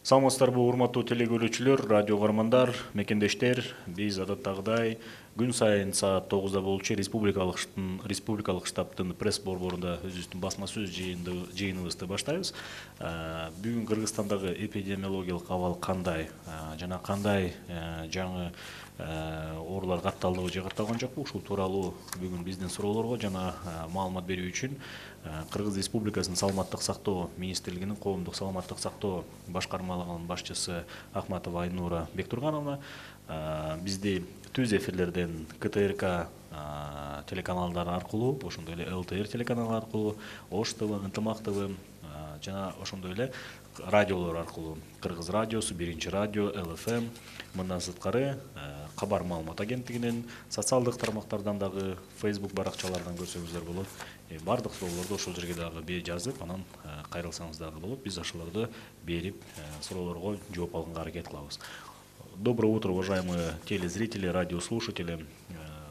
Саламатсыздарбы урматтуу телекөрүүчүлөр, радио көрөрмандар, мекендештер. Биз адаттагыдай күн сайын саат 9-да болчу республикалык штабтын пресс борборунда өзүбүздүн басма сөз жыйыныбызды баштайбыз. Бүгүн Кыргызстандагы эпидемиологиялык абал кандай жана кандай жаңы оорулар катталдыбы же катталган жокпу, ушул тууралуу бүгүн биздин суроолорго жана маалымат берүү үчүн Кыргыз Республикасынын саламаттык сактоо министрлигинин коомдук саламаттык сактоо башкармалыгынын башчысы Ахматова Айнура Бектургановна бизди түз эфирлерден КТРК телеканалдары аркылуу, ошондой эле ЛТР телеканалы аркылуу, Ош ТВ, Ынтымак ТВ жана ошондой эле радиолор аркылуу Кыргыз радиосу, Биринчи радио, ЛФМ, мындан сырткары Кабар маалымат агенттигинен, социалдык тармактардан дагы, Facebook баракчалардан көрсөңүздөр болот. Бардык суроолорду ошол жерге дагы жазып, анан кайрылсаңыз дагы болот. Биз ошолорду берип, суроолорго жооп алганга аракет кылабыз. Доброе утро, уважаемые телезрители, радиослушатели.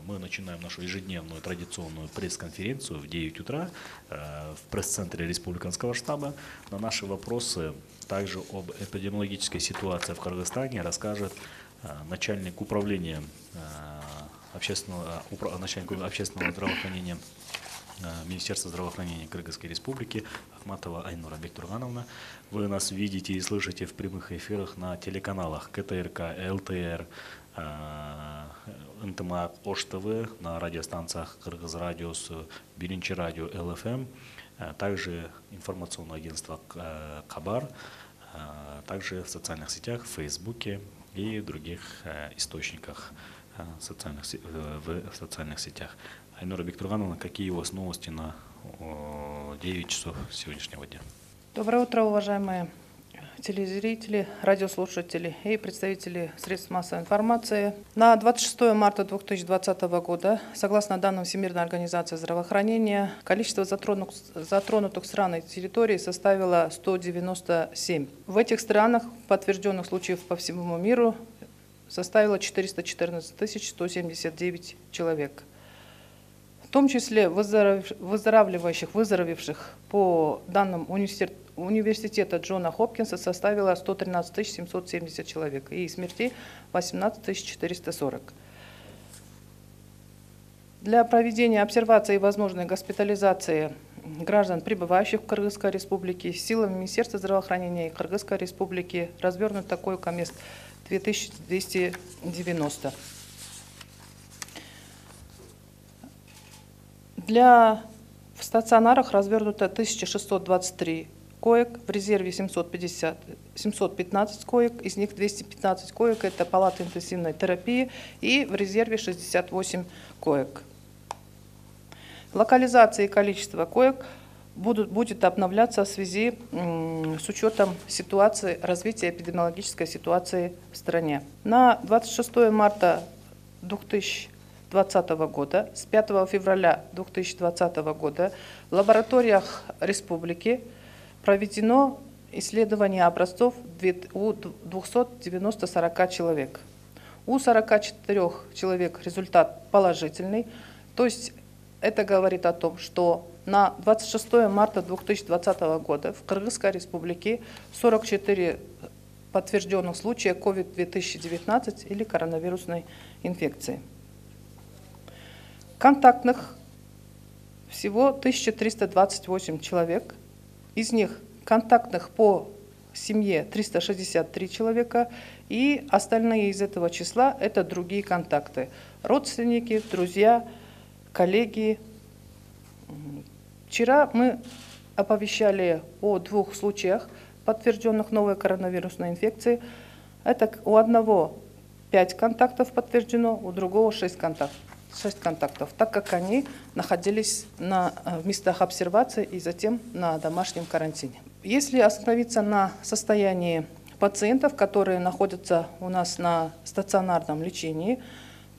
Мы начинаем нашу ежедневную традиционную пресс-конференцию в 9 утра в пресс-центре Республиканского штаба. На наши вопросы также об эпидемиологической ситуации в Кыргызстане расскажет начальник управления общественного здравоохранения Министерства здравоохранения Кыргызской Республики Ахматова Айнура Бектургановна. Вы нас видите и слышите в прямых эфирах на телеканалах КТРК, ЛТР, НТМА, Ош ТВ, на радиостанциях Кыргыз радиосу, Биринчи радио, ЛФМ, также информационное агентство Кабар, также в социальных сетях, в Фейсбуке и других источниках в социальных сетях. Айнура Бектургановна, какие у вас новости на 9 часов сегодняшнего дня? Доброе утро, уважаемые телезрители, радиослушатели и представители средств массовой информации. На 26 марта 2020 года, согласно данным Всемирной организации здравоохранения, количество затронутых стран и территорий составило 197. В этих странах подтвержденных случаев по всему миру составило 414 179 человек. В том числе выздоравливших по данным университета Джона Хопкинса составило 113 770 человек и смертей 18 440. Для проведения обсервации и возможной госпитализации граждан, прибывающих в Кыргызской Республике, силами Министерства здравоохранения и Кыргызской Республики развернуто койко-мест 2290. В стационарах развернуто 1623 коек, в резерве 715 коек, из них 215 коек – это палаты интенсивной терапии, и в резерве 68 коек. Локализация и количество коек будет обновляться в связи с учетом развития эпидемиологической ситуации в стране. На 26 марта 2020 года, с 5 февраля 2020 года в лабораториях республики проведено исследование образцов у 240 человек. У 44 человек результат положительный, то есть это говорит о том, что на 26 марта 2020 года в Кыргызской Республике 44 подтвержденных случая COVID-2019 или коронавирусной инфекции. Контактных всего 1328 человек, из них контактных по семье 363 человека, и остальные из этого числа это другие контакты, родственники, друзья, коллеги. Вчера мы оповещали о 2 случаях подтвержденных новой коронавирусной инфекции. Это у одного 5 контактов подтверждено, у другого 6 контактов, так как они находились в местах обсервации и затем на домашнем карантине. Если остановиться на состоянии пациентов, которые находятся у нас на стационарном лечении,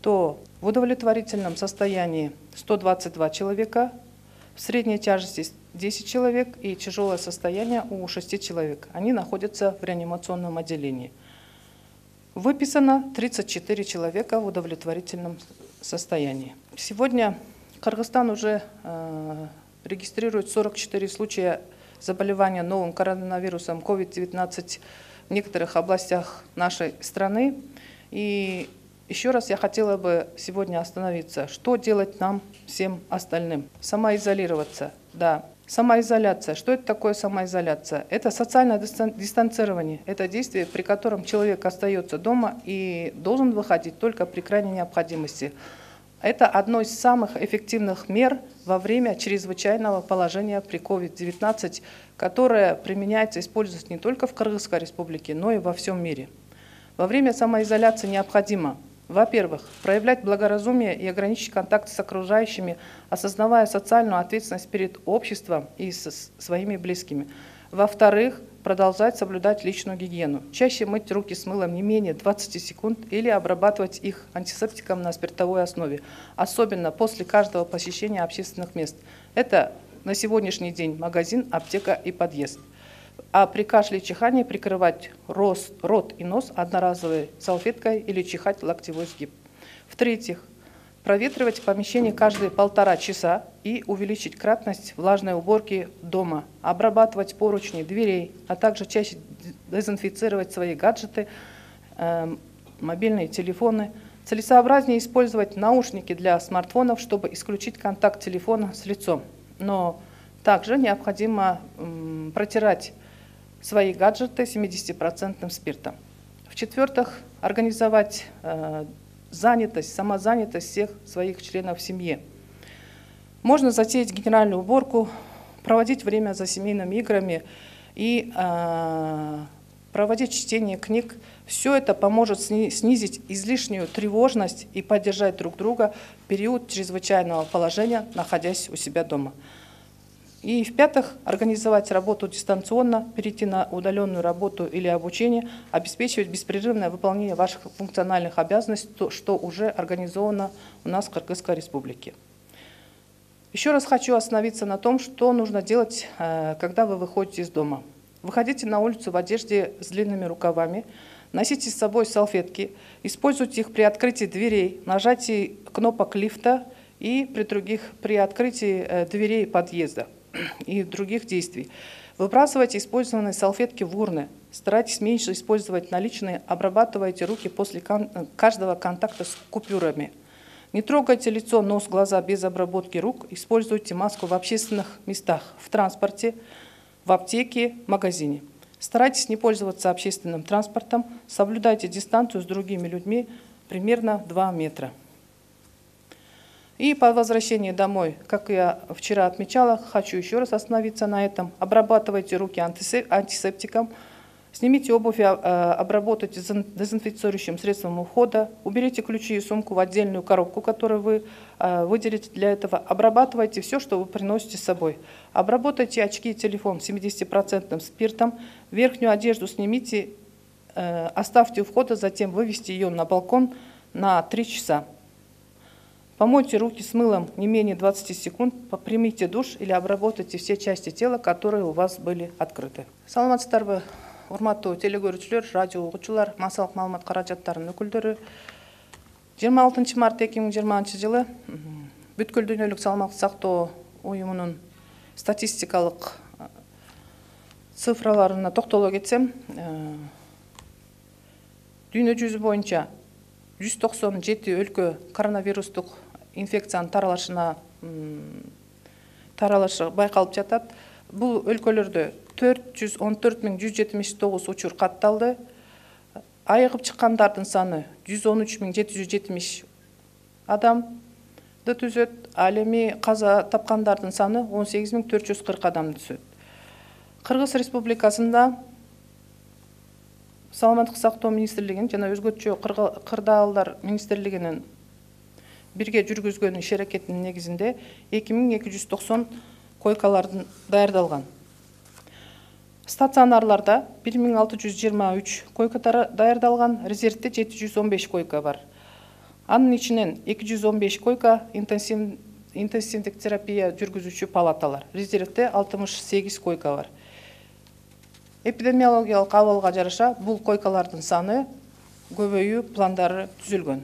то в удовлетворительном состоянии 122 человека, в средней тяжести 10 человек и тяжелое состояние у 6 человек. Они находятся в реанимационном отделении. Выписано 34 человека в удовлетворительном состоянии. Сегодня Кыргызстан уже регистрирует 44 случая заболевания новым коронавирусом COVID-19 в некоторых областях нашей страны. И еще раз я хотела бы сегодня остановиться. Что делать нам, всем остальным? Самоизолироваться, да. Самоизоляция. Что это такое самоизоляция? Это социальное дистанцирование. Это действие, при котором человек остается дома и должен выходить только при крайней необходимости. Это одно из самых эффективных мер во время чрезвычайного положения при COVID-19, которое применяется, используется не только в Кыргызской республике, но и во всем мире. Во время самоизоляции необходимо, во-первых, проявлять благоразумие и ограничить контакт с окружающими, осознавая социальную ответственность перед обществом и со своими близкими. Во-вторых, продолжать соблюдать личную гигиену. Чаще мыть руки с мылом не менее 20 секунд или обрабатывать их антисептиком на спиртовой основе, особенно после каждого посещения общественных мест. Это на сегодняшний день магазин, аптека и подъезд. А при кашле и чихании прикрывать рот и нос одноразовой салфеткой или чихать локтевой сгиб. В-третьих, проветривать помещение каждые 1,5 часа и увеличить кратность влажной уборки дома, обрабатывать поручни дверей, а также чаще дезинфицировать свои гаджеты, мобильные телефоны. Целесообразнее использовать наушники для смартфонов, чтобы исключить контакт телефона с лицом. Но также необходимо протирать свои гаджеты 70% спиртом. В-четвертых, организовать занятость, самозанятость всех своих членов семьи. Можно затеять генеральную уборку, проводить время за семейными играми и проводить чтение книг. Все это поможет снизить излишнюю тревожность и поддержать друг друга в период чрезвычайного положения, находясь у себя дома. И в-пятых, организовать работу дистанционно, перейти на удаленную работу или обучение, обеспечивать беспрерывное выполнение ваших функциональных обязанностей, что уже организовано у нас в Кыргызской республике. Еще раз хочу остановиться на том, что нужно делать, когда вы выходите из дома. Выходите на улицу в одежде с длинными рукавами, носите с собой салфетки, используйте их при открытии дверей, нажатии кнопок лифта и при открытии дверей подъезда и других действий. Выбрасывайте использованные салфетки в урны. Старайтесь меньше использовать наличные, обрабатывайте руки после каждого контакта с купюрами. Не трогайте лицо, нос, глаза без обработки рук. Используйте маску в общественных местах, в транспорте, в аптеке, в магазине. Старайтесь не пользоваться общественным транспортом. Соблюдайте дистанцию с другими людьми примерно 2 метра. И по возвращении домой, как я вчера отмечала, хочу еще раз остановиться на этом. Обрабатывайте руки антисептиком, снимите обувь, обработайте дезинфицирующим средством ухода, уберите ключи и сумку в отдельную коробку, которую вы выделите для этого. Обрабатывайте все, что вы приносите с собой. Обработайте очки и телефон 70% спиртом, верхнюю одежду снимите, оставьте у входа, затем вывести ее на балкон на 3 часа. Помойте руки с мылом не менее 20 секунд, примите душ или обработайте все части тела, которые у вас были открыты. Саламатсыздарбы, урматтуу телекөрүүчүлөр, радио угуучулар, массалык маалымат каражаттарынын өкүлдөрү. 26 март 2020 жылы бүткүл дүйнөлүк саламаттык сактоо уюмунун статистикалык цифраларына токтоло кетсем, дүйнө жүзү боюнча 197 өлкө коронавирустук инфекциянын таралышы байкалып жатат. Бул өлкөлөрдө 414.179 учур катталды. Айыгып чыккандардын саны 113.770 адамды түзөт. Ал эми каза тапкандардын саны 18.440 адамды түзөт. Кыргыз Республикасында Саламаттык сактоо министрлигинин жана өзгөчө кырдаалдар министрлигинин бирге жүргүзгөн иш аракетинин негизинде 2290 койкалардын даярдалган. Стационарларда 1623 койка даярдалган, резервде 715 койка бар. Анын ичинен 215 койка интенсивдик терапия жүргүзүүчү палаталар, резервде 68 койка бар. Эпидемиологиялык абалга жараша бул койкалардын саны көбөйүү пландары түзүлгөн.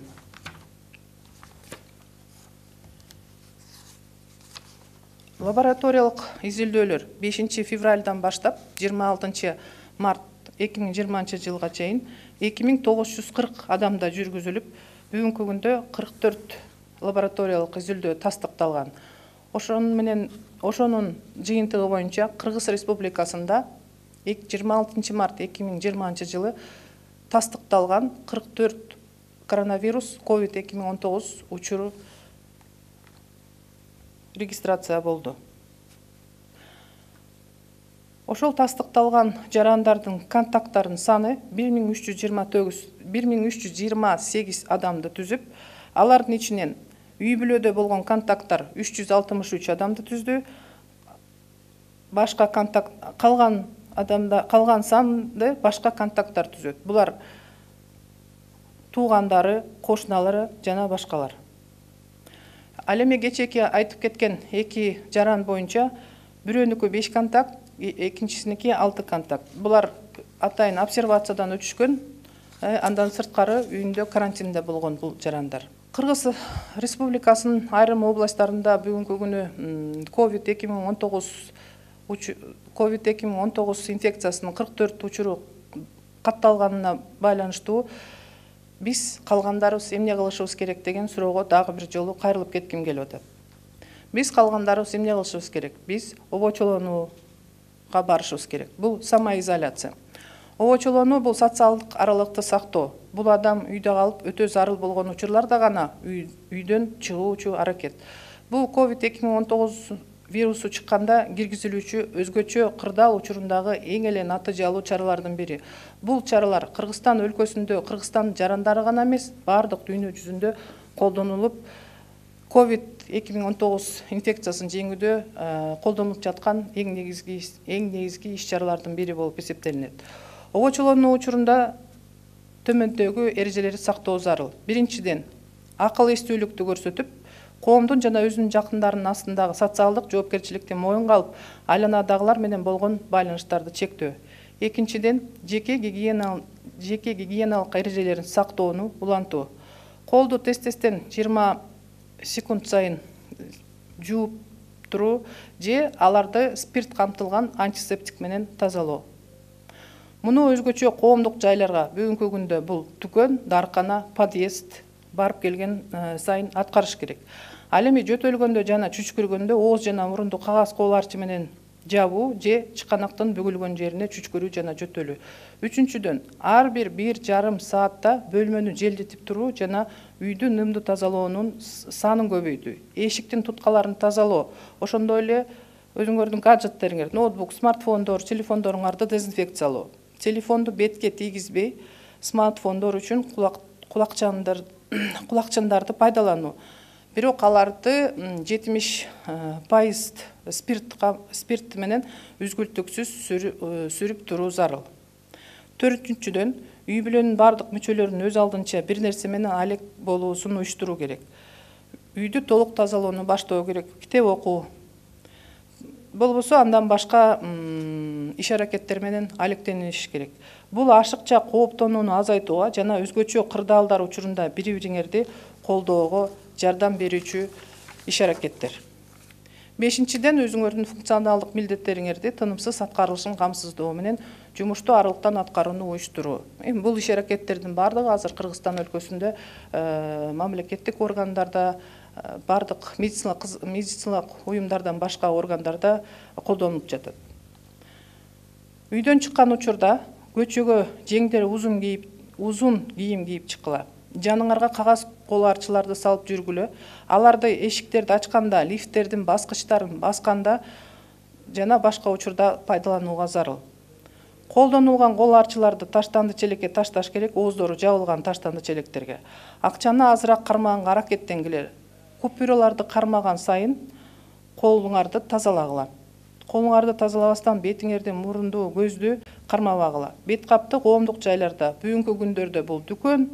Лабораториялык изилдөөлөр 5 февралдан баштап 26 март 2020 жылга чейин 2940 адамда жүргүзүлүп, бүгүнкү күндө 44 лабораториялык изилдөө тастыкталган. Ошонун жыйынтыгы боюнча Кыргыз Республикасында 26 март 2020 жылы тастыкталган 44 коронавирус COVID-2019 учуру регистрация болду. Ошол тастыкталган жарандардын контакттарынын саны 1328 адамды түзүп, алардын ичинен үй бүлөдө болгон контакттар 363 адамды түздү. Башка контакт калган санды башка контакттар түзөт. Булар туугандары, кошуналары жана башкалар. Ал эми кечээки айтып кеткен 2 жаран боюнча бирөөнүкү 5 контакт, экинчисиники 6 контакт. Булар атайын обсервациядан өтүшкөн, андан сырткары үйүндө карантинде болгон бул жарандар. Кыргыз Республикасынын айрым областтарында бүгүнкү күнү COVID-2019 инфекциясынын 44 учуру катталганына байланыштуу биз калгандарыбыз эмне кылышыбыз керек деген суроого дагы бир жолу кайрылып кетким келип атат. Биз калгандарыбыз эмне кылышыбыз керек? Биз обочолонууга барышыбыз керек. Бул самоизоляция. Обочолонуу бул социалдык аралыкты сактоо. Бул адам үйдө калып өтө зарыл болгон учурларда гана үйдөн чыгуучу аракет. Бул COVID-2019 вирусу чыкканда киргизилүүчү өзгөчө кырдаал учурундагы эң эле натыйжалуу чаралардын бири. Бул чаралар Кыргызстан өлкөсүндө, Кыргызстан жарандары гана эмес, бардык дүйнө жүзүндө колдонулуп, COVID-2019 инфекциясын жеңүүдө колдонулуп жаткан эң негизги иш-чаралардын бири болуп эсептелинет. Обочолонуу учурунда төмөндөгү эрежелерди сактоо зарыл. Биринчиден, акыл эстүүлүктү көрсөтүп, коомдун жана өзүнүн жакындарынын астындагы социалдык жоопкерчиликти моюнга алып, айланадагылар менен болгон байланыштарды чектөө. Экинчиден, жеке гигиеналык эрежелерин сактоону улантуу. Колду тез-тезден 20 секунд сайын жууп туруу же аларды спирт камтылган антисептик менен тазалоо. Муну өзгөчө коомдук жайларга бүгүнкү күндө бул дүкөн, даркана, подъезд барып келген сайын аткарыш керек. Ал эми жөтөлгөндө жана чүчкүргөндө ооз жана мурунду кагаз кол арчы менен жабуу же чыканактын бүгүлгөн жерине чүчкүрүү жана жөтөлүү. Үчүнчүдөн, ар бир 1,5 саатта бөлмөнү желдетип туруу жана үйдү нымдуу тазалоонун санын көбөйтүү. Эшиктин туткаларын тазалоо. Ошондой эле өзүңөрдүн гаджеттериңер, ноутбук, смартфондор, телефондоруңарды дезинфекциялоо. Телефонду бетке тийгизбей, смартфондор үчүн кулакчандарды пайдалануу. Бирок аларды 70% спирт менен үзгүлтүксүз сүрүп туруу зарыл. Төртүнчүдөн, үй бүлөнүн бардык мүчөлөрүнүн өз алдынча бир нерсе менен алек болуусун уюштуруу керек. Үйдү толук тазалоону баштоо керек, китеп окуу. Болбосо андан башка иш аракеттер менен алектениш керек. Бул ашыкча кооптонууну азайтууга жана өзгөчө кырдаалдар учурунда бири-бириңерди колдоого жардам берүүчү иш аракеттер. Бешинчиден, өзүңөрдүн функционалдык милдеттериңерди тынымсыз аткарылышын камсыздоо менен жумушту аралыктан аткарууну уюштуруу. Бул иш аракеттердин бардыгы азыр Кыргызстан өлкөсүндө мамлекеттик органдарда, бардык медициналык уюмдардан башка органдарда колдонулуп жатат. Үйдөн чыккан учурда көчөгө жеңдер узун кийим кийип чыккыла. Жаныңарга кагаз кол арчыларды салып жүргүлө. Аларды эшиктерди ачканда, лифттердин баскычтарын басканда жана башка учурда пайдаланууга зарыл. Колдонулган кол арчыларды таштанды челекке ташташ керек, ооздору жабылган таштанды челектерге. Акчаны азыраак кармаганга аракеттенгиле. Купюраларды кармаган сайын колуңарды тазалагыла. Колуңарды тазалабастан бетиңерди, мурунду, көздү кармабагыла. Бет капты коомдук жайларда, бүгүнкү күндөрдө бул дүкөн,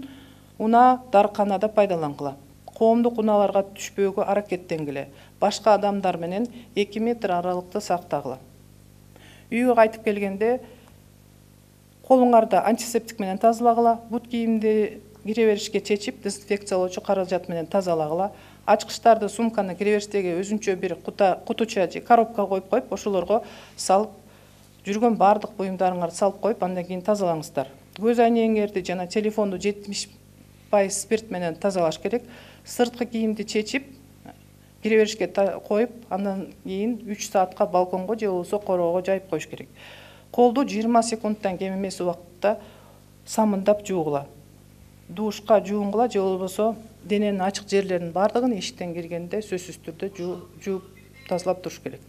уна, дарканада пайдалангыла. Коомдук унааларга түшпөөгө аракеттенгиле. Башка адамдар менен 2 метр аралыкты сактагыла. Үйгө кайтып келгенде колуңарды антисептик менен тазалагыла. Бут кийимди кире беришке чечип, дезинфекциялоочу каражат менен тазалагыла. Ачкычтарды, сумканы кире бериштеги өзүнчө бир кутуча же коробка коюп ошолорго салып жүргөн бардык буюмдарыңарды салып коюп, андан кийин тазалаңыздар. Көз айнеңерди жана телефонду 70% спирт менен тазалаш керек. Сырткы кийимди чечип, кире беришке коюп, андан кийин 3 саатка балконго же болбосо короого жайып коюш керек. Колду 20 секундтан кем эмес убакытта самындап жуугула. Душка жуугула же болбосо дененин ачык жерлеринин бардыгын эшиктен киргенде сөзсүз түрдө жууп тазалап туруш керек.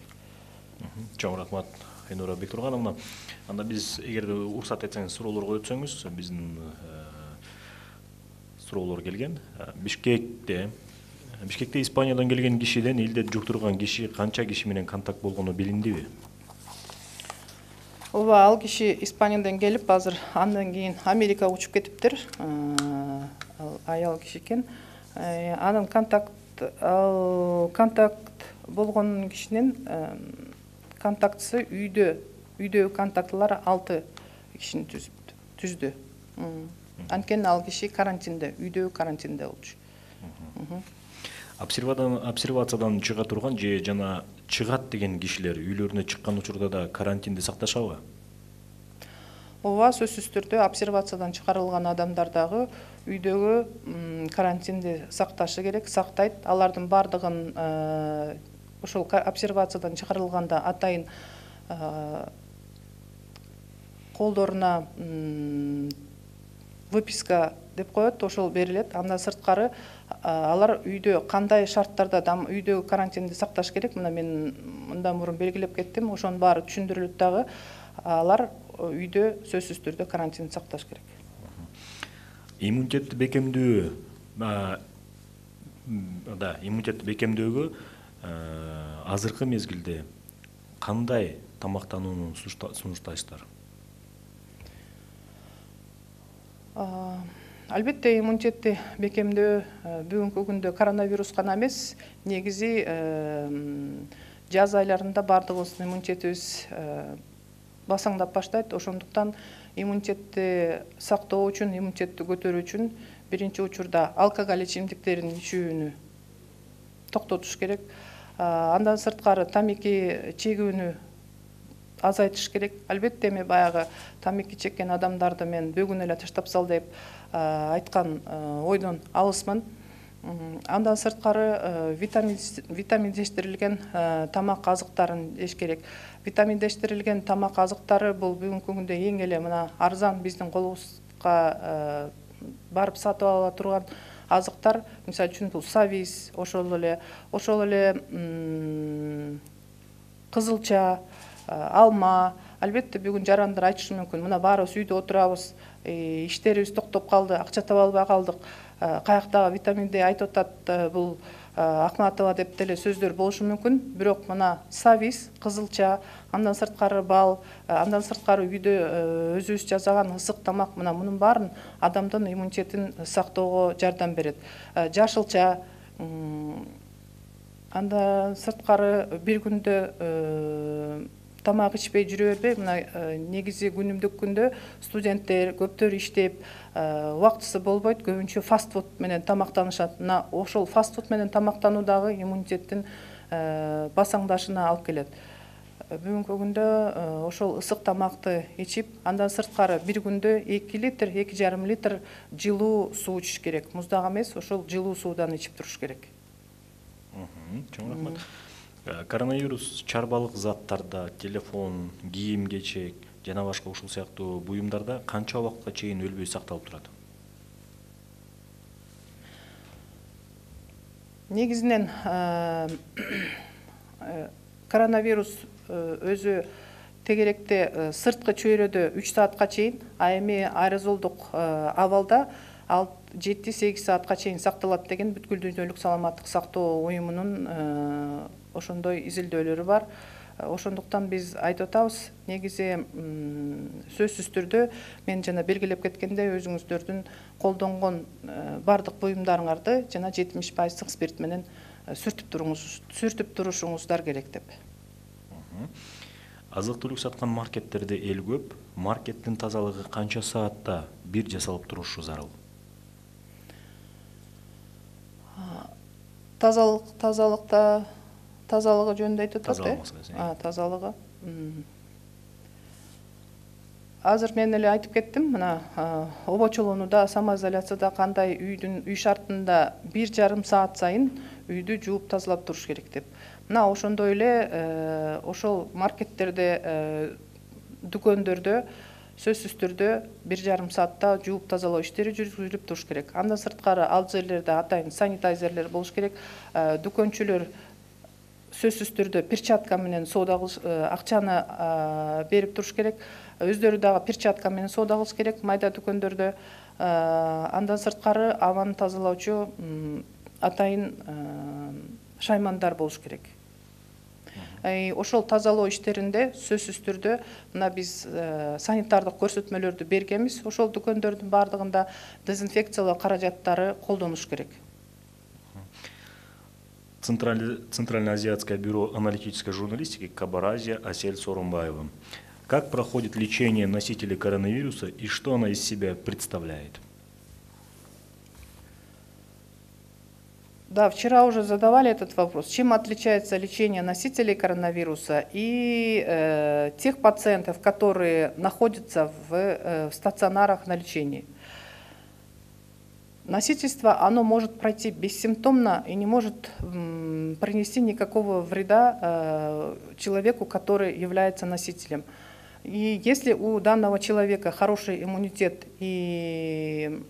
Чоң рахмат Айнура Бектургановна. Анда биз эгерде уруксат этсеңиз суроолорго өтсөңүз, биздин суроолор келген. Бишкекте Испаниядан келген кишиден илдет жуктурган киши канча киши менен контакт болгону билиндиби? Ооба, ал киши Испаниядан келип, азыр андан кийин Америкага учуп кетиптир. Аял киши экен. Анын контакт болгон кишинин контактысы үйдөгү контактылар 6 кишини түздү. Анткени ал киши карантинде, үйдөгү карантинде болчу. Обсервациядан чыга турган же жана чыгат деген кишилер үйлөрүнө чыккан учурда да карантинди сакташабы? Ооба, сөзсүз түрдө обсервациядан чыгарылган адамдар дагы үйдөгү карантинди сакташы керек, сактайт. Алардын бардыгын ошол обсервациядан чыгарылганда атайын колдоруна выписка деп коет, ошол берилет. Андан сырткары алар үйдө кандай шарттарда үйдөгү карантинди сакташ керек, мына мен мындан мурун белгилеп кеттим, ошонун баары түшүндүрүлөт дагы. Алар үйдө сөзсүз түрдө карантинди сакташ керек. Иммунитетти бекемдөөгө азыркы мезгилде кандай тамактанууну сунуштайсыздар? Албетте, иммунитетти бекемдөө бүгүнкү күндө коронавирус гана эмес, негизи жаз айларында бардыгыбыздын иммунитетибиз басаңдап баштайт. Ошондуктан иммунитетти сактоо үчүн, иммунитетти көтөрүү үчүн биринчи учурда алкоголь ичимдиктерин ичүүнү токтотуш керек. Андан сырткары тамеки чегүүнү азайтыш керек. Албетте, эми баягы тамеки чеккен адамдарды мен бөгүн эле таштап сал деп айткан ойдон алысмын. Андан сырткары витаминдештирилген тамак азыктарын жеш керек. Витаминдештирилген тамак азыктары бул бүгүнкү күндө эң эле мына арзан биздин колубузга барып сатып ала турган азыктар. Мисалы үчүн бул савиз, ошол эле кызылча, алма. Албетте бүгүн жарандар айтышы мүмкүн. Мына баарыбыз үйдө отурабыз, иштерибиз токтоп калды, акча таба албай калдык. Каяктагы витаминди айтып атат, бул Ахматова деп деле сөздөр болушу мүмкүн. Бирок мына савиз, кызылча, андан сырткары бал, андан сырткары үйдө өзүбүз жасаган ысык тамак, мына мунун баарын адамдын иммунитетин сактоого жардам берет. Жашылча, андан сырткары бир күндө тамак ичпей жүрө бербей, мына негизи күнүмдүк күндө студенттер көптөр иштеп, убактысы болбойт, көбүнчө фастфуд менен тамактанышат. Мына ошол фастфуд менен тамактануу дагы иммунитеттин басаңдашына алып келет. Бүгүнкү күндө ошол ысык тамакты ичип, андан сырткары бир күндө 2 литр, 2,5 литр жылуу суу ичиш керек. Муздак эмес, ошол жылуу суудан ичип туруш керек. Чоң рахмат. Коронавирус чарбалык заттарда, телефон, кийим-кечек жана башка ушул сыяктуу буюмдарда канча убакытка чейин өлбөй сакталып турат? Негизинен коронавирус өзү тегеректе сырткы чөйрөдө 3 саатка чейин, а эми аэрозолдук абалда 7-8 саатка чейин сакталат деген бүткүл дүйнөлүк саламаттык сактоо уюмунун ошондой изилдөөлөрү бар. Ошондуктан биз айтып атабыз, негизи сөзсүз түрдө мен жана белгилеп кеткендей өзүңүздөрдүн колдонгон бардык буюмдарыңарды жана 70% спирт менен сүртүп турушуңуздар керек деп. Азык-түлүк саткан маркеттерде эл көп. Маркеттин тазалыгы канча саатта бир жасалып турушу зарыл? Тазалыгы жөнүндө айтып атат, тазалыгы. азыр мен эле айтып кеттим, мына обочолоонуда, самоизоляцияда кандай үй шартында 1,5 саат сайын үйдү жууп тазалап туруш керек деп. Мына ошондой эле ошол маркеттерде, дүкөндөрдө сөзсүз түрдө 1,5 саатта жууп тазалоо иштери жүргүзүлүп туруш керек. Андан сырткары ал жерлерде атайын санитайзерлер болуш керек. Дүкөнчүлөр сөзсүз түрдө перчатка менен соода кылыш, акчаны берип туруш керек. Өздөрү дагы перчатка менен соода кылыш керек майда дүкөндөрдө. Андан сырткары абаны тазалоочу атайын шаймандар болуш керек. Ошол тазалоо иштеринде сөзсүз түрдө мына биз санитардык көрсөтмөлөрдү бергенбиз. Ошол дүкөндөрдүн бардыгында дезинфекциялоо каражаттары колдонулуш керек. Центральноазиатское бюро аналитической журналистики Кабаразия Асель Сооронбаева. Как проходит лечение носителей коронавируса и что она из себя представляет? Да, вчера уже задавали этот вопрос. Чем отличается лечение носителей коронавируса и тех пациентов, которые находятся в стационарах на лечении? Носительство, оно может пройти бессимптомно и не может принести никакого вреда человеку, который является носителем. И если у данного человека хороший иммунитет, и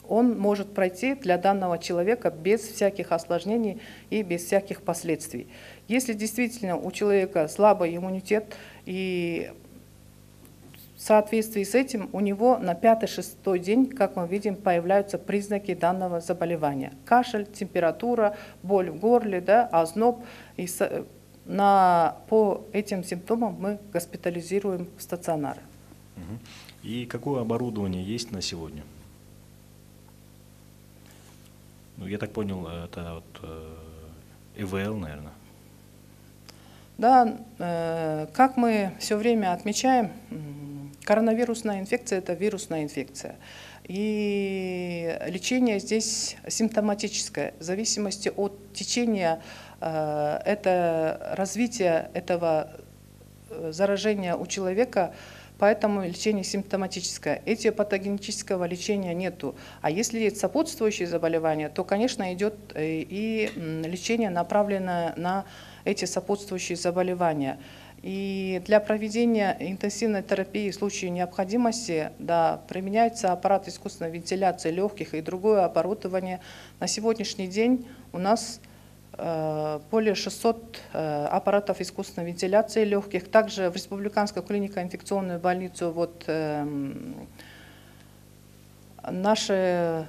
он может пройти для данного человека без всяких осложнений и без всяких последствий. Если действительно у человека слабый иммунитет, и в соответствии с этим у него на 5-6 день, как мы видим, появляются признаки данного заболевания. Кашель, температура, боль в горле, да, озноб. И по этим симптомам мы госпитализируем в стационары. И какое оборудование есть на сегодня? Ну, я так понял, это вот ИВЛ, наверное. Да, как мы все время отмечаем, коронавирусная инфекция – это вирусная инфекция. И лечение здесь симптоматическое. В зависимости от течения, это развитие этого заражения у человека, поэтому лечение симптоматическое. Этиопатогенетического лечения нету. А если есть сопутствующие заболевания, то, конечно, идет и лечение, направленное на эти сопутствующие заболевания. И для проведения интенсивной терапии в случае необходимости, да, применяется аппарат искусственной вентиляции легких и другое оборудование. На сегодняшний день у нас более 600 аппаратов искусственной вентиляции легких. Также в Республиканской клинико-инфекционную больницу наши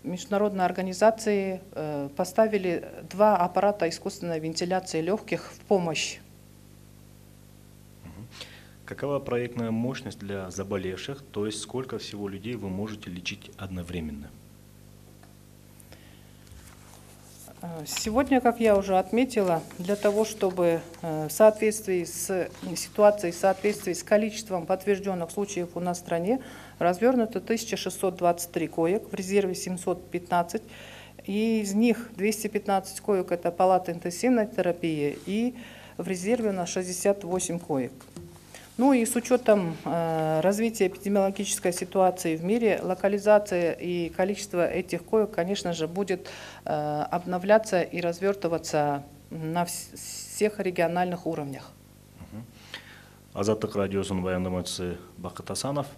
международные организации поставили 2 аппарата искусственной вентиляции легких в помощь. Какова проектная мощность для заболевших, то есть сколько всего людей вы можете лечить одновременно? Сегодня, как я уже отметила, для того, чтобы в соответствии с ситуацией, в соответствии с количеством подтвержденных случаев у нас в стране, развернуто 1623 коек, в резерве 715, и из них 215 коек – это палаты интенсивной терапии, и в резерве у нас 68 коек. Ну и с учетом развития эпидемиологической ситуации в мире, локализация и количество этих коек, конечно же, будет обновляться и развертываться на всех региональных уровнях. Азаттык радиосунун баяндамачысы Бакыт Асанов.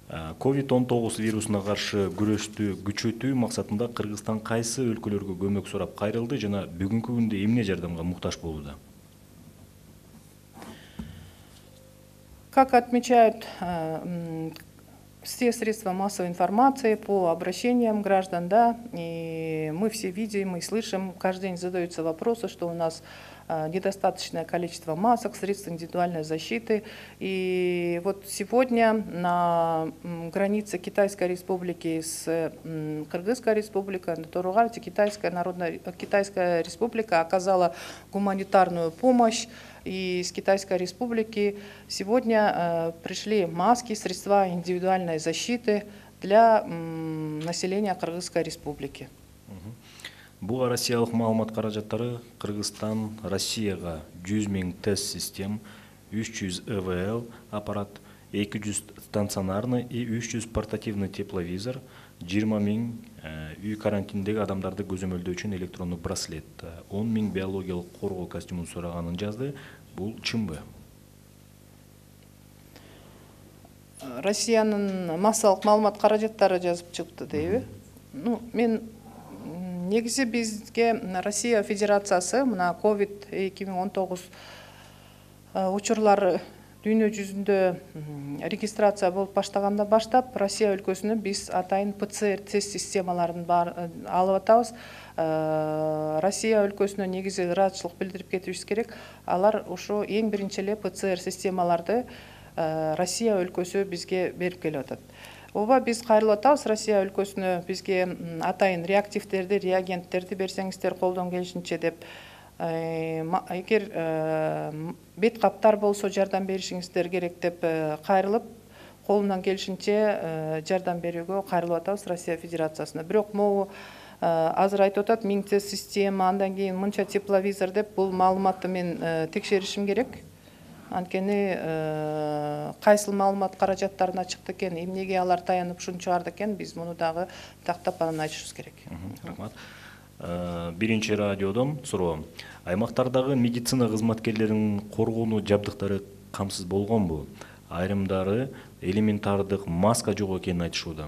COVID-19 вирусуна каршы күрөштү күчөтүү максатында Кыргызстан кайсы өлкөлөргө көмөк сурап кайрылды жана бүгүнкү күндө эмне жардамга муктаж болууда? Как отмечают все средства массовой информации по обращениям граждан, да, и мы все видим и слышим, каждый день задаются вопросы, что у нас недостаточное количество масок, средств индивидуальной защиты. И вот сегодня на границе Китайской Республики с Кыргызской Республикой, на Торугарте, Китайская Республика оказала гуманитарную помощь. И с Китайской Республики сегодня пришли маски, средства индивидуальной защиты для населения Кыргызской Республики. Бул Россиялык маалымат каражаттары Кыргызстан Россияга 100 000 тест систем, 300 ЭВЛ аппарат, 200 стационарный и 300 портативный тепловизор, 20 000 үй карантиндеги адамдарды көзөмөлдөө үчүн электрондук браслет, 10 000 биологиялык коргоо костюмун сураганын жазды. Бул чынбы? Россиянын массалык маалымат каражаттары жазып чыкты дейби? Мен негизи бизге Россия Федерациясы мына COVID 2019 учурлары дүйнө жүзүндө регистрация болуп баштаганда баштап Россия өлкөсүнө биз атайын ПЦР тест системаларын алып атабыз. Россия өлкөсүнө негизи ыраазычылык билдирип кетишибиз керек. Алар ошо эң биринчи эле ПЦР системаларды Россия өлкөсү бизге берип келип атат. Ооба биз кайрылып атабыз Россия өлкөсүнө бизге атайын реактивтерди, реагенттерди берсеңиздер колдон келишинче деп. Эгер бет каптар болсо жардам беришиңиздер керек деп кайрылып, колунан келишинче жардам берүүгө кайрылып атабыз Россия Федерациясына. Бирок могу азыр айтып атат 1000 тест система, андан кийин мынча тепловизор деп, бул маалыматты мен текшеришим керек. Анткени кайсыл маалымат каражаттарына чыкты экен, эмнеге алар таянып ушуну чыгарды экен, биз муну дагы тактап анан айтышыбыз керек. Рахмат. Биринчи радиодон суроо. Аймактардагы медицина кызматкерлеринин коргонуу жабдыктары камсыз болгонбу? Айрымдары элементардык маска жок экенин айтышууда.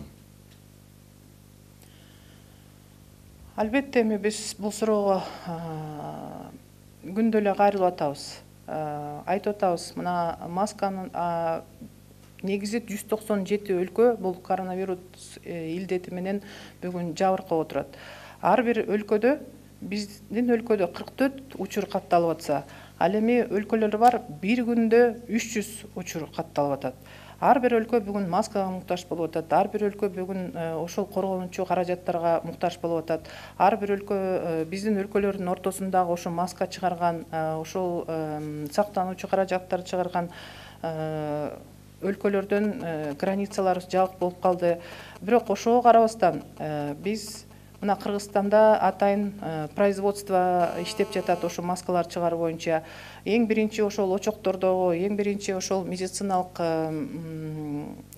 Албетте биз бул суроого күндө эле кайрылып атабыз. Айтып атабыз, мына масканын негизи 197 өлкө бул коронавирус илдети менен бүгүн жабыркап отурат. Ар бир өлкөдө, биздин өлкөдө 44 учур катталып атса, ал эми өлкөлөр бар бир күндө 300 учур катталып атат. Ар бир өлкө бүгүн маскага муктаж болуп атат. Ар бир өлкө бүгүн ошол коргонуучу каражаттарга муктаж болуп атат. Ар бир өлкө биздин өлкөлөрдүн ортосундагы ошо маска чыгарган, ошол сактануучу каражаттар чыгарган өлкөлөрдөн границалар жабык болуп калды. Бирок ошого карабастан биз мына Кыргызстанда атайын производство иштеп жатат ошо маскалар чыгаруу боюнча. Эң биринчи ошол очоктордогу, эң биринчи ошол медициналык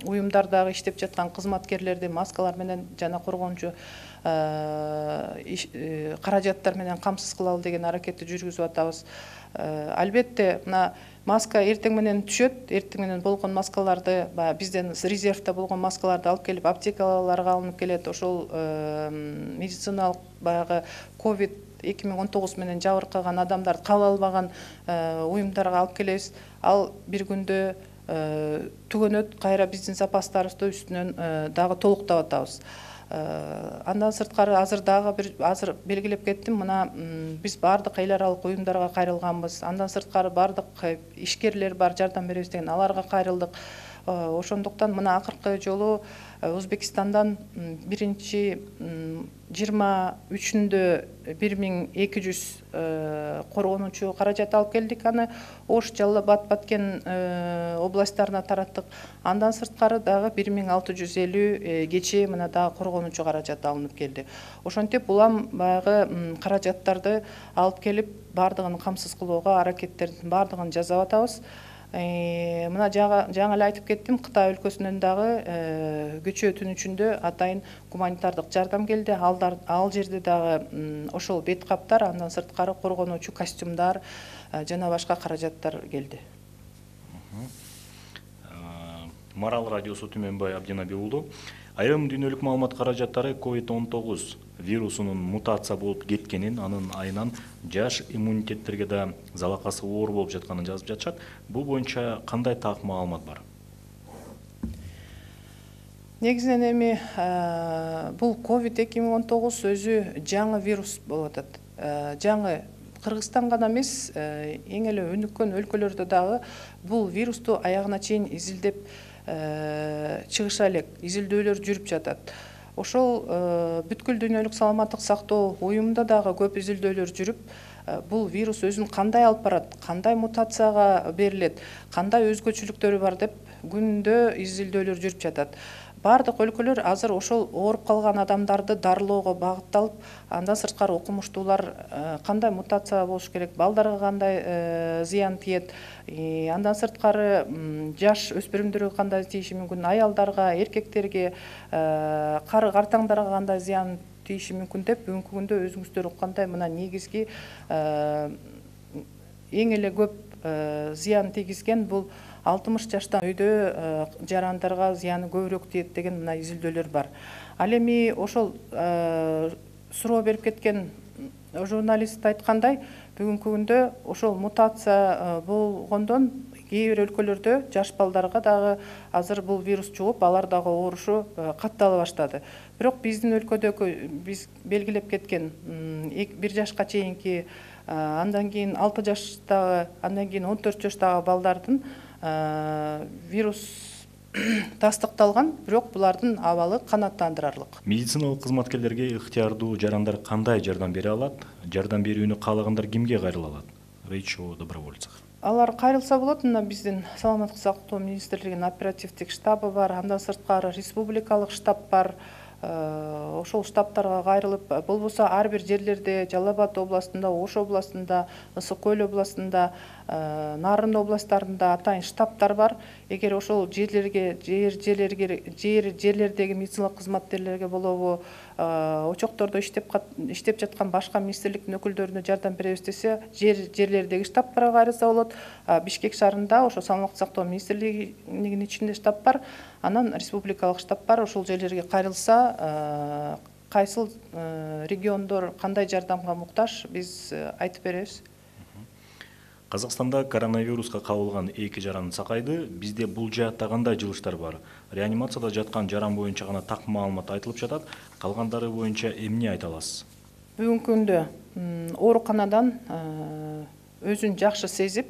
уюмдардагы иштеп жаткан кызматкерлерди маскалар менен жана коргонуучу каражаттар менен камсыз кылалы деген аракетти жүргүзүп атабыз. Албетте, мына маска эртең менен түшөт, эртең менен болгон маскаларды, бизден резервде болгон маскаларды алып келип аптекаларга алынып келет. Ошол медициналык баягы COVID 2019 менен жабыркаган адамдарды кабыл албаган уюмдарга алып келебиз. Ал бир күндө түгөнөт, кайра биздин запастарыбызды үстүнөн дагы толуктап атабыз. Андан сырткары азыр белгилеп кеттим, мына биз бардык эл аралык уюмдарга кайрылганбыз. Андан сырткары бардык ишкерлер бар, жардам беребиз деген, аларга кайрылдык. Ошондуктан мына акыркы жолу Өзбекстандан биринчи 23-үндө 1200 коргонуучу каражат алып келдик. Аны Ош, Жалал Абад, Баткен областтарына тараттык. Андан сырткары дагы 1650 кечээ мына дагы коргонуучу каражат алынып келди. Ошентип улам баягы каражаттарды алып келип бардыгын камсыз кылууга аракеттердин бардыгын жасап атабыз. Мына жаңы эле айтып кеттим, Кытай өлкөсүнөн дагы көчө түнүчүндө атайын гуманитардык жардам келди. Ал жерде дагы ошол бет каптар, андан сырткары коргонуучу костюмдар жана башка каражаттар келди. Марал радиосу Түмөнбай Абдинабий уулу. Айрым дүйнөлүк маалымат каражаттары COVID-19 вирусунун мутация болуп кеткенин, анын айынан жаш иммунитеттерге да залакасы оор болуп жатканын жазып жатышат. Бул боюнча кандай так маалымат бар? Негизинен эми бул COVID 2019 өзү жаңы вирус болуп атат. Жаңы Кыргызстан гана эмес, эң эле өнүккөн өлкөлөрдө дагы бул вирусту аягына чейин изилдеп чыгыша элек, изилдөөлөр жүрүп жатат. Ошол бүткүл дүйнөлүк саламаттык сактоо уюмунда дагы көп изилдөөлөр жүрүп, бул вирус өзүн кандай алып барат, кандай мутацияга берилет, кандай өзгөчөлүктөрү бар деп күндө изилдөөлөр жүрүп жатат. бардык өлкөлөр азыр ошол ооруп калган адамдарды дарылоого багытталып, андан сырткары окумуштуулар кандай мутация болуш керек, балдарга кандай зыян тиет, андан сырткары жаш өспүрүмдөргө кандай тийиши мүмкүн, аялдарга, эркектерге, кары картаңдарга кандай зыян тийиши мүмкүн деп бүгүнкү күндө өзүңүздөр уккандай мына негизги эң эле көп зыян тийгизген бул 60 жаштан өйдө жарандарга зыяны көбүрөөк тиет деген мына изилдөөлөр бар. Ал эми ошол суроо берип кеткен журналист айткандай, бүгүнкү күндө ошол мутация болгондон кээ бир өлкөлөрдө жаш балдарга дагы азыр бул вирус чугуп, алар дагы оорушу каттала баштады. Бирок биздин өлкөдөгү биз белгилеп кеткен 1 жашка чейинки, андан кийин 6 жаштагы, андан кийин 14 жаштагы балдардын вирус тастыкталган, бирок булардын абалы канааттандырарлык. Медициналык кызматкерлерге ыктыярдуу жарандар кандай жардам бере алат? Жардам берүүнү каалагандар кимге кайрыла алат? Речь о добровольцах. Алар кайрылса болот. Мына биздин саламаттык сактоо министрлигинин оперативдик штабы бар, андан сырткары республикалык штаб бар. Ошол штабтарга кайрылып, болбосо ар бир жерлерде Жалал Абад областында, Ош областында, Ысык Көл областында, Нарын областтарында атайын штабтар бар. Эгер ошол жерлердеги медициналык кызматкерлерге болобу, очоктордо иштеп жаткан башка министрликтин өкүлдөрүнө жардам беребиз десе, жерлердеги штабтарга кайрылса болот. Бишкек шаарында ошо саламаттык сактоо министрлигинин ичинде штаб бар, анан республикалык штаб бар. Ошол жерлерге кайрылса, кайсыл региондор кандай жардамга муктаж, биз айтып беребиз. Казакстанда коронавируска кабылган 2 жаран сакайды. Бизде бул жаатта кандай жылыштар бар? Реанимацияда жаткан жаран боюнча гана так маалымат айтылып жатат. Калгандары боюнча эмне айта аласыз? Бүгүнкү күндө ооруканадан өзүн жакшы сезип,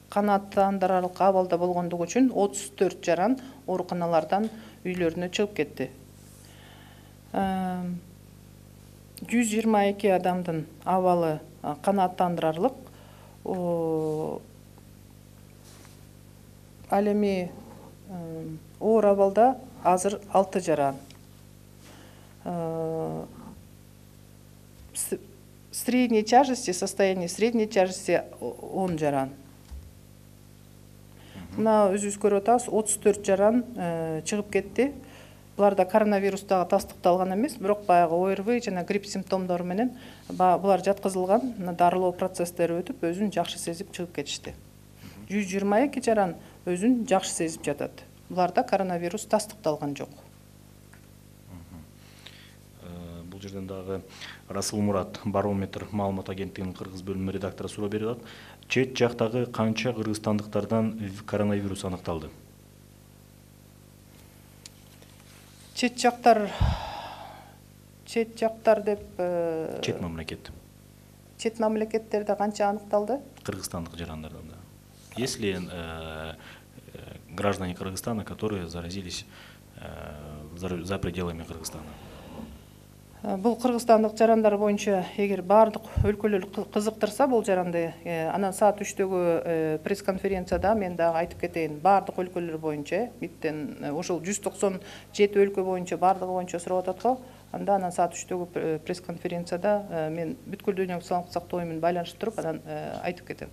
канааттандырарлык абалда болгондугу үчүн 34 жаран ооруканалардан үйлөрүнө чыгып кетти. 122 адамдын абалы канааттандырарлык. Ал эми оор абалда азыр 6 жаран. Средней тяжести, состояние средней тяжести 10 жаран. Мына өзүбүз көрүп атабыз, 34 жаран чыгып кетти. Буларда коронавирус дагы тастыкталган эмес, бирок баягы ОРВИ жана грипп симптомдору менен булар жаткызылган, дарылоо процесстери өтүп, өзүн жакшы сезип чыгып кетишти. 122 жаран өзүн жакшы сезип жатат. Буларда коронавирус тастыкталган жок. Бул жерден дагы Расул Мурат, Барометр маалымат агенттигинин кыргыз бөлүмү редактору суроо берип атат. Чет жактагы канча кыргызстандыктардан коронавирус аныкталды? Чет жактар деп Чет мамлекет. Чет мамлекеттерде канча аныкталды? Кыргызстандык жарандардан да. Есть ли граждане Кыргызстана, которые заразились за пределами Кыргызстана? Бул кыргызстандык жарандар боюнча эгер бардык өлкөлөр кызыктырса бул жаранды, анан саат 3-төгү пресс-конференцияда мен дагы айтып кетейин, бардык өлкөлөр боюнча, биттен ошол 197 өлкө боюнча бардыгы боюнча сурап атат го. Анда анан саат 3-төгү пресс-конференцияда мен бүткүл дүйнөлүк саламаттык сактоо менен байланыштырып туруп анан айтып кетем.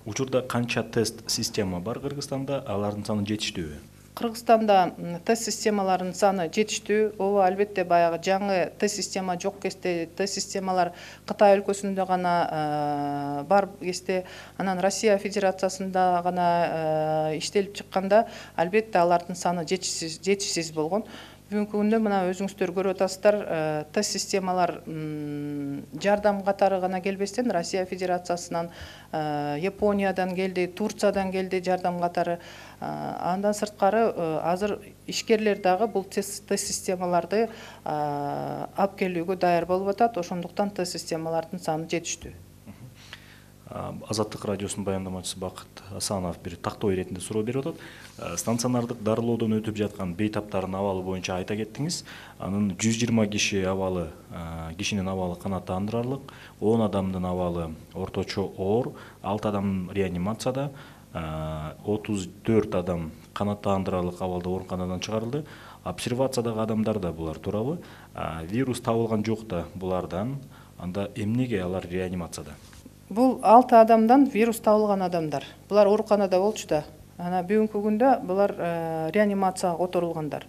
Учурда канча тест система бар Кыргызстанда, алардын саны жетиштүүбү? Кыргызстанда тест системаларынын саны жетиштүү. Ооба, албетте баягы жаңы тест система жок кезде, тест системалар Кытай өлкөсүндө гана бар кезде, анан Россия Федерациясында гана иштелип чыкканда, албетте алардын саны жетишсиз болгон. Бүгүнкү күндө мына өзүңүздөр көрүп атасыздар, тест системалар жардам катары гана келбестен Россия Федерациясынан, Япониядан келди, Турциядан келди жардам катары. Андан сырткары азыр ишкерлер дагы бул тест системаларды алып келүүгө даяр болуп атат. Ошондуктан тест системалардын саны жетиштүү. Азаттык радиосунун баяндамачысы Бакыт Асанов бир тактоо иретинде суроо берип атат. Станционардык дарылоодон өтүп жаткан бейтаптардын абалы боюнча айта кеттиңиз. Анын 120 кишинин абалы канааттандырарлык, 10 адамдын абалы орточо оор, 6 адам реанимацияда, 34 адам канааттандырарлык абалда ооруканадан чыгарылды. обсервациядагы адамдар да булар туурабы? Вирус табылган жок да булардан, анда эмнеге алар реанимацияда? Бул 6 адамдан вирус табылган адамдар. Булар ооруканада болчу да. Ана бүгүнкү күндө булар реанимацияга которулгандар.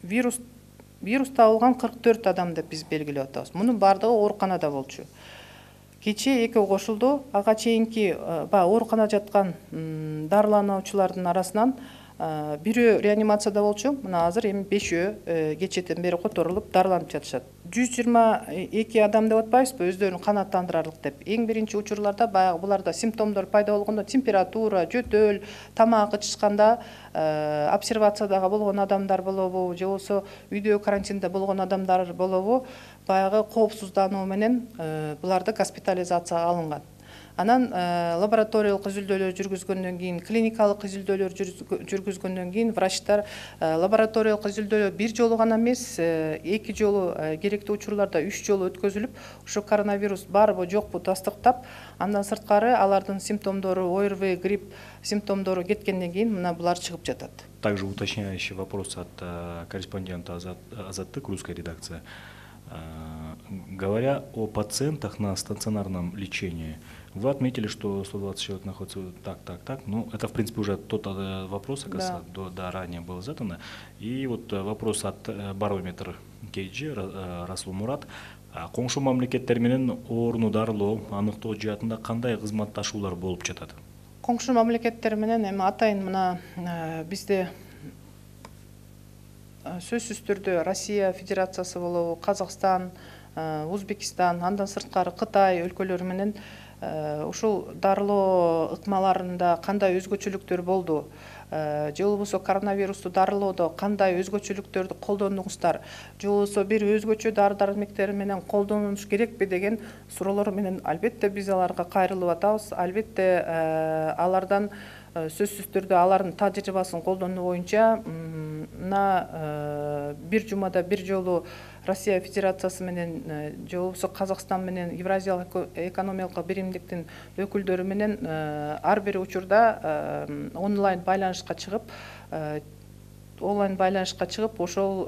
Вирус табылган 44 адам деп биз белгилеп атабыз. Мунун бардыгы ооруканада болчу. Кечээ экөө кошулду. Ага чейинки ооруканада жаткан дарылануучулардын арасынан бирөө реанимацияда болчу. Мына азыр эми 5өө кечээден бери которулуп дарыланып жатышат. 122 адам деп атпайбызбы, өздөрүн канааттандырарлык деп. Эң биринчи учурларда баягы буларда симптомдор пайда болгондо температура, жөтөл, тамак ичишканда обсервациядагы болгон адамдар болобу, же болбосо үйдө карантинде болгон адамдар болобу, баягы коопсуздануу менен буларды госпитализацияга алынган. Анан лабораториялык изилдөөлөр жүргүзгөндөн кийин, клиникалык изилдөөлөр жүргүзгөндөн кийин врачтар лабораториялык изилдөөлөр бир жолу гана эмес, 2 жолу, керектүү учурларда 3 жолу өткөзүлүп, ошо коронавирус барбы жокпу тастыктап, андан сырткары алардын симптомдору, ОРВИ, грипп симптомдору кеткенден кийин мына булар чыгып жатат. Также уточняющий вопрос от корреспондента Азаттык, русской редакции. Говоря о пациентах на стационарном лечении, вы отметили, что 120 человек находится так. Ну, это, в принципе, уже тот вопрос, да, ранее было задано. И вот вопрос от барометр KG, Расул Мурат. Коңшу мамлекеттер менен орну дарылоо, аныктоо жаатында кандай кызматташуулар болуп жатат? Коңшу мамлекеттер менен эми атайын мына бизде сөзсүз түрдө Россия Федерациясы болобу, Казакстан, Узбекистан, андан сырткары Кытай өлкөлөрү менен ушул дарылоо ыкмаларында кандай өзгөчөлүктөр болду, же болбосо коронавирусту дарылоодо кандай өзгөчөлүктөрдү колдондуңуздар, же болбосо бир өзгөчө дары-дармектер менен колдонуш керекпи деген суроолор менен албетте биз аларга кайрылып атабыз. Албетте алардан сөзсүз түрдө алардын тажрыйбасын колдонуу боюнча мына бир жумада бир жолу Россия Федерациясы менен же болбосо Казакстан менен Евразиялык экономикалык биримдиктин өкүлдөрү менен ар бир учурда онлайн байланышка чыгып ошол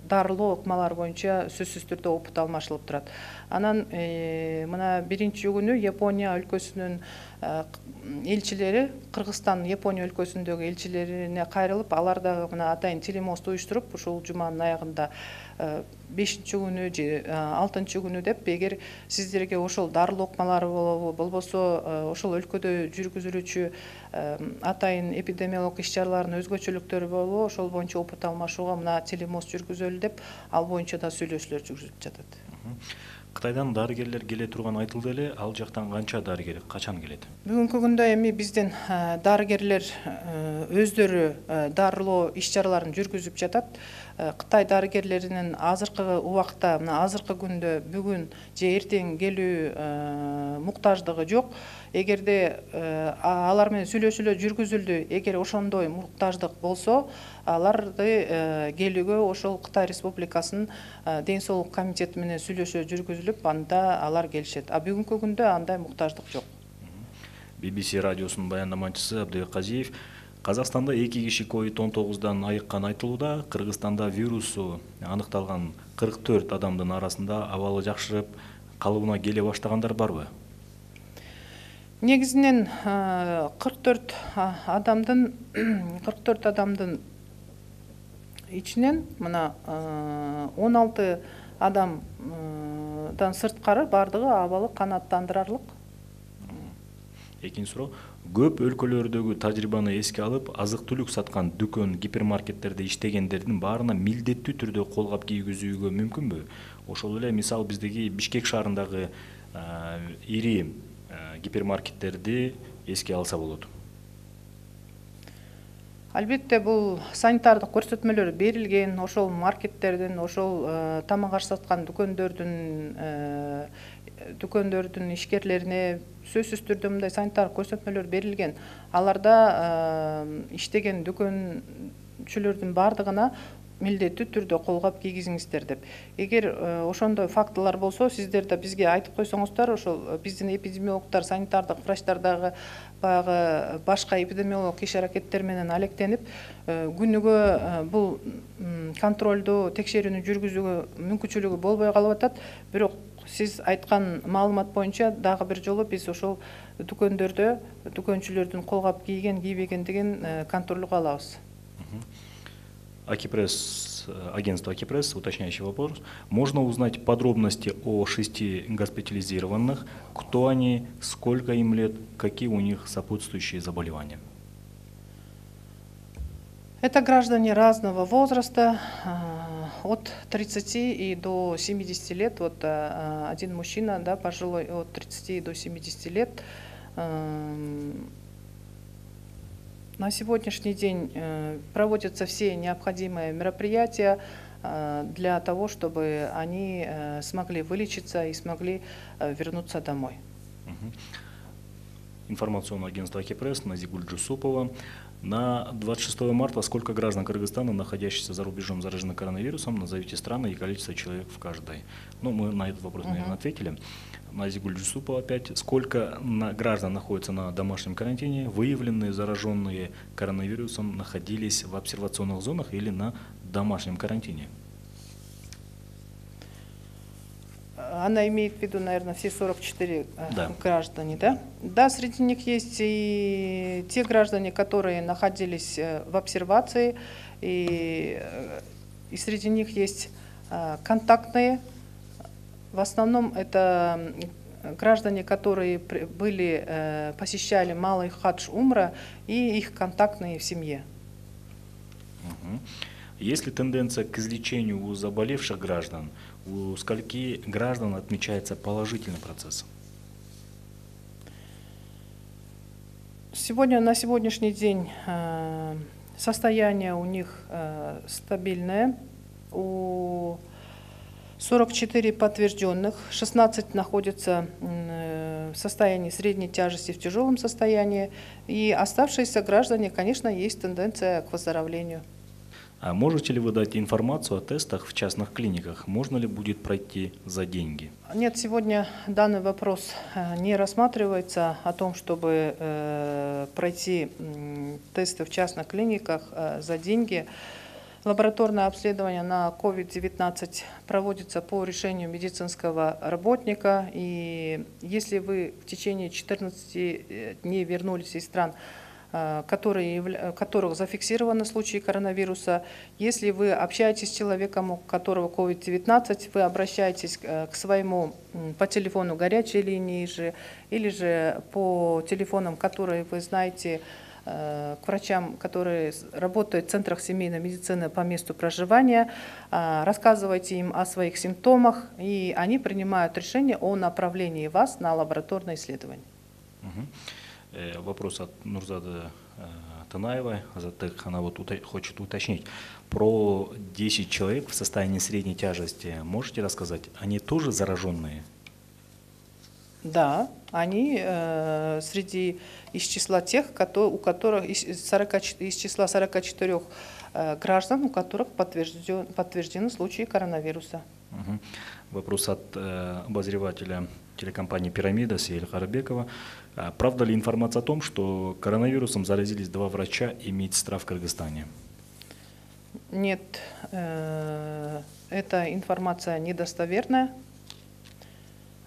дарылоо ыкмалары боюнча сөзсүз түрдө опыт алмашылып турат. Анан мына биринчи күнү Япония өлкөсүнүн элчилери, Кыргызстан Япония өлкөсүндөгү элчилерине кайрылып, алар дагы мына атайын телемост уюштуруп, ушул жуманын аягында 5-чи күнү же 6-чы күнү деп, эгер сиздерге ошол дарылоо ыкмалары болобу, болбосо ошол өлкөдө жүргүзүлүүчү атайын эпидемиологик иш-чаралардын өзгөчөлүктөрү болобу, ошол боюнча опыт алмашууга мына телемост жүргүзөлү деп, ал боюнча да сүйлөшүүлөр жүргүзүлүп жатат. Кытайдан дарыгерлер келе турган айтылды эле, ал жактан канча дарыгер качан келет? Бүгүнкү күндө эми биздин дарыгерлер өздөрү дарылоо иш-чараларын жүргүзүп жатат. Кытай дарыгерлеринин азыркы убакта, мына азыркы күндө бүгүн же эртең келүү муктаждыгы жок. Эгерде алар менен сүйлөшүүлөр жүргүзүлдү, эгер ошондой муктаждык болсо, аларды келүүгө ошол Кытай Республикасынын Ден соолук комитети менен сүйлөшүү жүргүзүлүп, анда алар келишет. Бүгүнкү күндө андай муктаждык жок. BBC радиосунун баяндамачысы Абдыбек Казиев: Казакстанда 2 киши COVID-19дан айыккан айтылууда, Кыргызстанда вирусу аныкталган 44 адамдын арасында абалы жакшырып, калыбына келе баштагандар барбы? Негизинен 44 адамдын ичинен мына 16 адамдан сырткары бардыгы абалы канааттандырарлык. Экинчи суроо: көп өлкөлөрдөгү тажрыйбаны эске алып, азык-түлүк саткан дүкөн, гипермаркеттерде иштегендердин баарына милдеттүү түрдө колгап кийгизүүгө мүмкүнбү? Ошол эле мисалы биздеги Бишкек шаарындагы ири гипермаркеттерди эске алса болот. Албетте бул санитардык көрсөтмөлөр берилген, ошол маркеттердин, ошол тамак аш саткан дүкөндөрдүн ишкерлерине сөзсүз түрдө мындай санитардык көрсөтмөлөр берилген. Аларда иштеген дүкөнчүлөрдүн бардыгына милдеттүү түрдө колгоп кийгизиңиздер деп. Эгер ошондой фактылар болсо, сиздер да бизге айтып койсоңуздар, ошол биздин эпидемиологдор, санитардык врачтар дагы баягы башка эпидемиолог иш-аракеттер менен алектенип, күнүгө бул контролду, текшерүүнү жүргүзүүгө мүмкүнчүлүгү болбой калып атат. Бирок сиз айткан маалымат боюнча дагы бир жолу биз ошол дүкөндөрдө дүкөнчүлөрдүн колгоп кийген, кийбегендигин контролго алабыз. Акипресс, агентство Акипресс, уточняющий вопрос. Можно узнать подробности о 6 госпитализированных, кто они, сколько им лет, какие у них сопутствующие заболевания? Это граждане разного возраста, от 30 и до 70 лет. Вот один мужчина, да, пожилой, от 30 до 70 лет. На сегодняшний день проводятся все необходимые мероприятия для того, чтобы они смогли вылечиться и смогли вернуться домой. Информационное агентство Акипресс, Назигуль Джусупова. На 26 марта сколько граждан Кыргызстана, находящихся за рубежом, заражены коронавирусом? Назовите страны и количество человек в каждой. Ну, мы на этот вопрос, наверное, ответили. Назигуль Джусупова опять. Сколько граждан находятся на домашнем карантине? Выявленные зараженные коронавирусом находились в обсервационных зонах или на домашнем карантине? Она имеет в виду, наверное, все 44 Да. граждане, да? Да, среди них есть и те граждане, которые находились в обсервации, и среди них есть контактные. В основном это граждане, которые посещали Малый хадж Умра, и их контактные в семье. Есть ли тенденция к излечению у заболевших граждан? У скольки граждан отмечается положительный процесс? На сегодняшний день состояние у них стабильное. У 44 подтвержденных, 16 находятся в состоянии средней тяжести, в тяжелом состоянии. И оставшиеся граждане, конечно, есть тенденция к выздоровлению. А можете ли вы дать информацию о тестах в частных клиниках? Можно ли будет пройти за деньги? Нет, сегодня данный вопрос не рассматривается о том, чтобы пройти тесты в частных клиниках за деньги. Лабораторное обследование на COVID-19 проводится по решению медицинского работника. И если вы в течение 14 дней вернулись из стран, в которых зафиксированы случаи коронавируса. Если вы общаетесь с человеком, у которого COVID-19, вы обращаетесь к своему по телефону горячей линии или же по телефонам, которые вы знаете, к врачам, которые работают в центрах семейной медицины по месту проживания, рассказывайте им о своих симптомах, и они принимают решение о направлении вас на лабораторное исследование. Вопрос от Нурзады Танаевой. Она вот хочет уточнить. Про 10 человек в состоянии средней тяжести можете рассказать? Они тоже зараженные? Да, они из числа тех, у которых из числа 44 граждан, у которых подтверждены случаи коронавируса. Вопрос от обозревателя телекомпании «Пирамида» Сейль Харабекова. Правда ли информация о том, что коронавирусом заразились 2 врача и медсестра в Кыргызстане? Нет, эта информация недостоверная.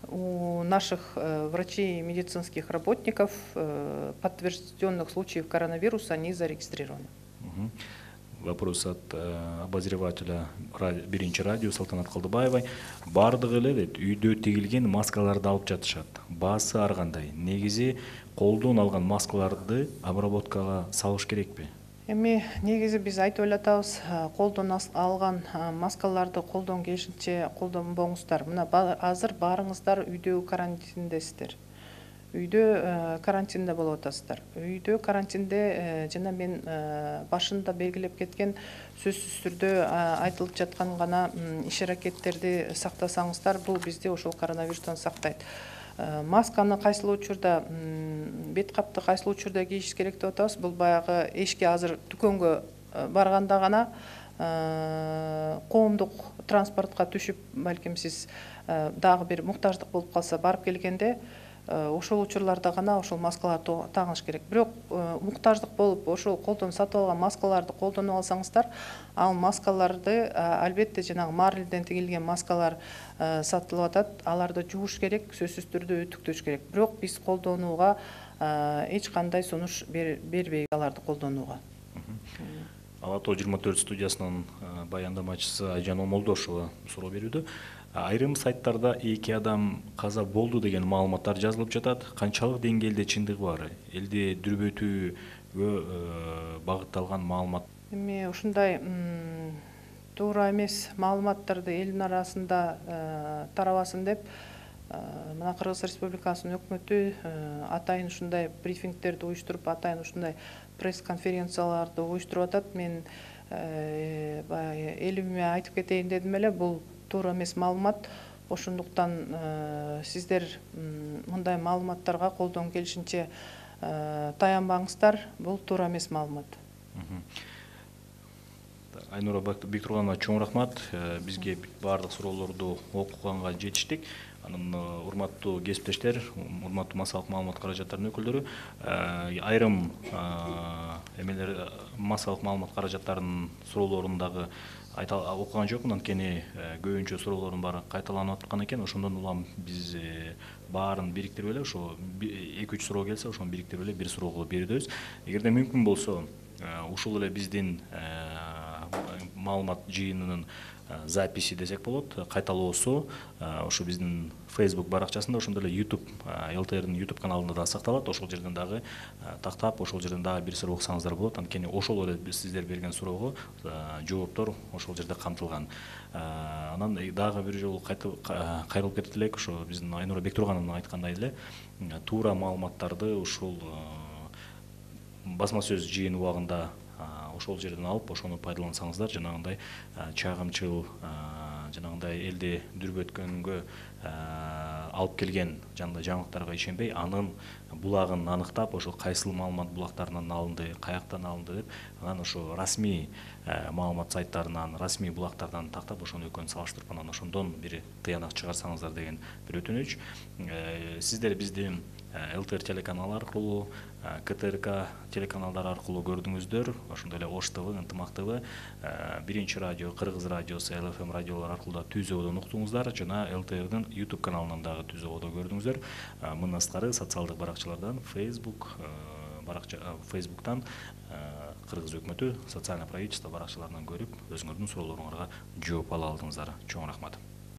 У наших врачей и медицинских работников подтвержденных случаев коронавируса не зарегистрировано. Вопрос от обозревателя Биринчи радио Салтанат Калдыбаевой. Бардыгы эле үйдө тигилген маскаларды алып жатышат. Баасы ар кандай. Негизи колдон алган маскаларды обработкага салыш керекпи? Эми негизи биз айтып элатабыз, колдон алган маскаларды колдон келишинче колдонбоңуздар. Мына азыр баарыңыздар үйдө карантиндесиздер. Үйдө карантинде болуп атасыздар. Үйдө карантинде жана мен башында белгилеп кеткен сөзсүз түрдө айтылып жаткан гана иш-аракеттерди сактасаңыздар, бул бизди ошол коронавирустан сактайт. Масканы кайсыл учурда, бет капты кайсыл учурда кийиш керек деп атабыз. Бул баягы эшикке азыр дүкөнгө барганда гана коомдук транспортка түшүп, балким сиз дагы бир муктаждык болуп калса барып келгенде ошол учурларда гана ошол маскаларды тагыныш керек. Бирок муктаждык болуп ошол колдон сатып алган маскаларды колдонуп алсаңыздар, ал маскаларды албетте жанагы марльден тигилген маскалар сатылып атат. Аларды жууш керек, сөзсүз түрдө үтүктөш керек. Бирок биз колдонууга эч кандай сунуш бербейбиз аларды колдонууга. Ала то 24 студиясынын баяндамачысы Айжан Омолдошова суроо берүүдө. Айрым сайттарда 2 адам каза болду деген маалыматтар жазылып жатат. Канчалык деңгээлде чындыгы бар? Элди дүрбөтүүгө багытталган маалымат. Эми ушундай туура эмес маалыматтарды элдин арасында тарабасын деп мына Кыргыз Республикасынын өкмөтү атайын ушундай брифингтерди уюштуруп, атайын ушундай пресс-конференцияларды уюштуруп атат. Мен элиме айтып кетейин дедим эле, бул туура эмес маалымат. Ошондуктан сиздер мындай маалыматтарга колдон келишинче таянбаңыздар. Бул туура эмес маалымат. Айнура Бектурганова, чоң рахмат. Бизге баардык суроолорду окуганга жетиштик. Анын урматтуу кесиптештер, урматтуу массалык маалымат каражаттарынын өкүлдөрү, айрым эмелер массалык маалымат каражаттарынын суроолорун дагы окуган жокмун, анткени көбүнчө суроолордун баары кайталанып аткан экен. Ошондон улам биз баарын бириктирип эле, ошо 2-3 суроо келсе, ошону бириктирип эле бир суроого берүүбүз. Эгерде мүмкүн болсо, ушул эле биздин маалымат жыйынынын записи десек болот, кайталоосу ошо биздин Facebook баракчасында, ошондой эле YouTube, ЛТРдин YouTube каналында да сакталат. Ошол жерден дагы тактап, ошол жерден дагы бир суроо окусаңыздар болот. Анткени ошол эле сиздер берген суроого жооптор ошол жерде камтылган. Анан дагы бир жолу кайрылып кетет элек, ошо биздин Айнура Бектурганова айткандай эле, туура маалыматтарды ушул басма сөз жыйын убагында ошол жерден алып, ошону пайдалансаңыздар, жанагындай чагымчыл, жанагындай элди дүрбөткөнгө алып келген жанагындай жаңылыктарга ишенбей, анын булагын аныктап, ошол кайсыл маалымат булактарынан алынды, каяктан алынды деп, анан ошо расмий маалымат сайттарынан, расмий булактардан тактап, ошону экөөнү салыштырып, анан ошондон бир тыянак чыгарсаңыздар деген бир өтүнүч. Сиздер биздин ЛТР телеканалы аркылуу, КТРК телеканалдары аркылуу көрдүңүздөр, ошондой эле Ош ТВ, Ынтымак ТВ, Биринчи радио, Кыргыз радиосу, ЛФМ радиолор аркылуу да түз ободон уктуңуздар, жана ЛТРдин YouTube каналынан дагы түз ободо көрдүңүздөр. Мындан сырткары социалдык баракчалардан, Facebooktан, Кыргыз өкмөтү, социальное правительство баракчаларынан көрүп, өзүңөрдүн суроолоруңарга жооп ала алдыңыздар. Чоң рахмат.